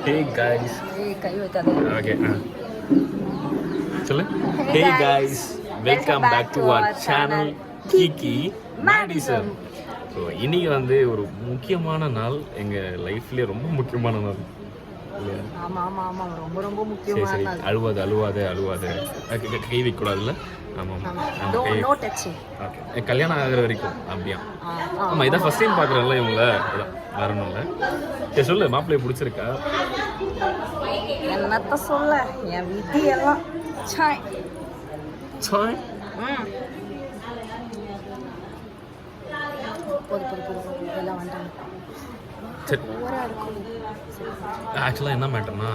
Hey guys. கை வைக்காத. Okay. சொல்லு. Hey guys. Welcome back to our channel Kiki Madism. So இன்னைக்கு வந்து ஒரு முக்கியமான நாள் எங்கள் லைஃப்லேயே ரொம்ப முக்கியமான நாள். ரொம்ப சரி சரி அழுவாத கை வைக்கக்கூடாதுல்ல. ஆமாம் ஓகே கல்யாணம் ஆகிற வரைக்கும் அப்படியா? ஆமாம் இதான் ஃபர்ஸ்ட் டைம் பார்க்குறேன்ல இவங்கள, வரணும்ல. சரி சொல்லு, மாப்பிள்ளைய பிடிச்சிருக்கா? என்னத்த சொல்ல, என் விதி எல்லாம் சாய் சாய். எல்லாம் வந்துட்டாங்க. சரி ஆக்சுவலாக என்ன மேட்டர்னா,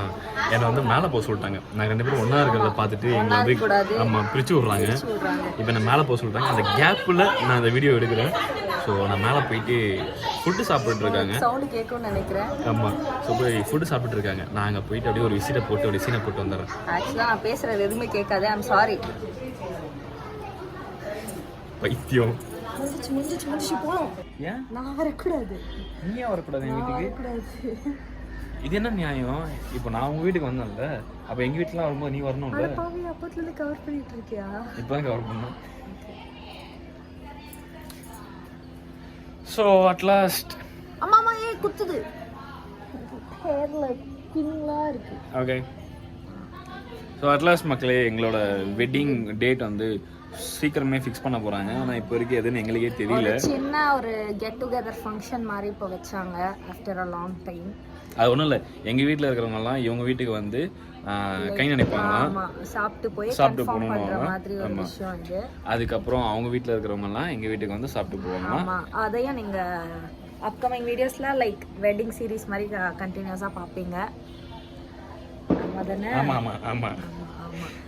என்னை வந்து மேலே போக சொல்லிட்டாங்க. நாங்கள் 2 பேரும் ஒன்றா இருக்கிறத பார்த்துட்டு எங்களை வந்து ஆமாம் பிரித்து விட்றாங்க. இப்போ என்ன மேலே போக சொல்லிட்டாங்க. அந்த கேப்பில் நான் அந்த வீடியோ எடுக்கிறேன். ஸோ நான் மேலே போயிட்டு ஃபுட்டு சாப்பிட்டுருக்காங்க. சவுண்டு கேட்கும்னு நினைக்கிறேன். ஆமாம் ஸோ போய் ஃபுட்டு சாப்பிட்டு இருக்காங்க. நான் அங்கே போயிட்டு அப்படியே ஒரு விசிட்டை போட்டு அப்படியே சீனை போட்டு வந்துடுறேன். ஆக்சுவலாக நான் பேசுகிறது எதுவுமே கேட்காது. I'm sorry. பைத்தியம். முடிஞ்சிச்சு போகலாம். ஏன் நான் வரக்கூடாது? நீ ஏன் வரக்கூடாது என் வீட்டுக்கு? இது என்ன நியாயம்? இப்போ நான் உங்கள் வீட்டுக்கு வந்தேன்ல, அப்போ எங்கள் வீட்டுலாம் வரும்போது நீ வரணும்ல. அப்பத்துலேருந்து கவர் பண்ணிட்டு இருக்கியா? இப்போ தான் கவர் பண்ணேன். ஸோ அட்லாஸ்ட் அம்மா குத்துது. ஹேர்ல பின்லாம் இருக்கு. ஓகே ஸோ அட்லாஸ்ட் மக்களே, எங்களோட வெட்டிங் டேட் வந்து சீக்கிரமே ஃபிக்ஸ் பண்ண போகிறாங்க. ஆனால் இப்போ வரைக்கும் எதுன்னு எங்களுக்கே தெரியல. சின்ன ஒரு கெட் டுகெதர் ஃபங்க்ஷன் மாதிரி இப்போ வச்சாங்க ஆஃப்டர் அ லாங் டைம். அது ஒன்றும் இல்லை, எங்கள் வீட்டில் இருக்கிறவங்கலாம் இவங்க வீட்டுக்கு வந்து கை நினைப்பாங்களாம், சாப்பிட்டு போகணும். அதுக்கப்புறம் அவங்க வீட்டில் இருக்கிறவங்கலாம் எங்கள் வீட்டுக்கு வந்து சாப்பிட்டு போவாங்க. அதையும் நீங்கள் அப்கமிங் வீடியோஸில் லைக் வெட்டிங் சீரீஸ் மாதிரி கண்டினியூஸாக பார்ப்பீங்க. ஆமாம் ஆமாம் ஆமாம்.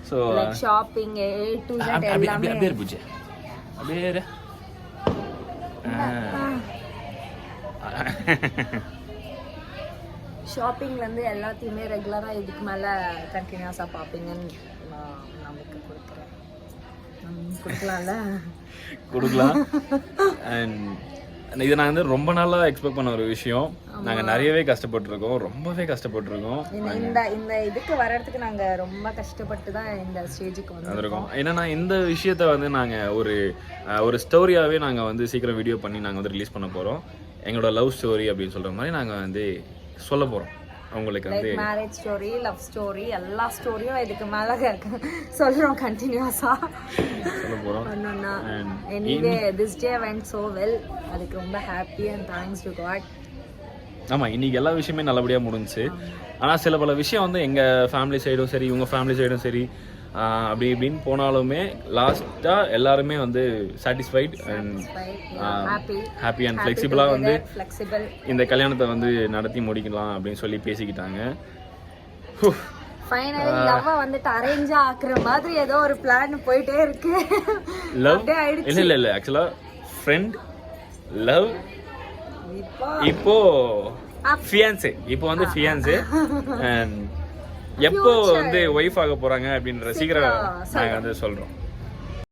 So shopping A to Z எல்லாமே அப்படியே பூஜை அப்படியே ஷாப்பிங்லேருந்து எல்லாத்தையுமே ரெகுலராக இதுக்கு மேலே கண்டினியூஸாக பார்ப்பீங்கன்னு நான் நமக்கு கொடுக்குறேன். கொடுக்கலாம். அண்ட் இதை நாங்கள் வந்து ரொம்ப நாளாக எக்ஸ்பெக்ட் பண்ண ஒரு விஷயம். நாங்கள் நிறையவே கஷ்டப்பட்டுருக்கோம், ரொம்பவே கஷ்டப்பட்டுருக்கோம். இந்த இதுக்கு வர்றதுக்கு நாங்கள் ரொம்ப கஷ்டப்பட்டு தான் இந்த ஸ்டேஜுக்கு வந்திருக்கோம். என்னன்னா இந்த விஷயத்த வந்து நாங்கள் ஒரு ஸ்டோரியாகவே நாங்கள் வந்து சீக்கிரம் வீடியோ பண்ணி நாங்கள் வந்து ரிலீஸ் பண்ண போகிறோம். எங்களோட லவ் ஸ்டோரி அப்படின்னு சொல்கிற மாதிரி நாங்கள் வந்து சொல்ல போகிறோம். அவங்களுக்கு வந்து மேரேஜ் ஸ்டோரி, லவ் ஸ்டோரி, எல்லா ஸ்டோரியும் இதுக்கு மேலே சொல்கிறோம் கண்டினியூஸாக சொல்ல போகிறோம். Anyway this day went so well. அதுக்கு ரொம்ப happy and thanks to God. ஆமாம் இன்றைக்கி எல்லா விஷயமே நல்லபடியாக முடிஞ்சுச்சு. ஆனால் சில பல விஷயம் வந்து எங்கள் ஃபேமிலி சைடும் சரி, இவங்க ஃபேமிலி சைடும் சரி, அப்படி இப்படின்னு போனாலுமே லாஸ்ட்டாக எல்லாருமே வந்து சாட்டிஸ்ஃபைட் அண்ட் ஹாப்பி அண்ட் ஃப்ளெக்சிபிளாக வந்து இந்த கல்யாணத்தை வந்து நடத்தி முடிக்கலாம் அப்படின்னு சொல்லி பேசிக்கிட்டாங்க. ஃபைனலி லவ் வந்துட்டு அரேஞ்சா ஆக்குற மாதிரி ஏதோ ஒரு பிளான் போயிட்டே இருக்கு. லவ் இல்ல ஆக்சுவலாக ஃப்ரெண்ட் லவ், இப்போ ஃபியான்சே, இப்போ வந்து ஃபியான்சே அண்ட் எப்போ வந்து ஒய்ஃப் ஆக போறாங்க அப்படின்ற சீக்கிரம் நாங்கள் வந்து சொல்றோம்.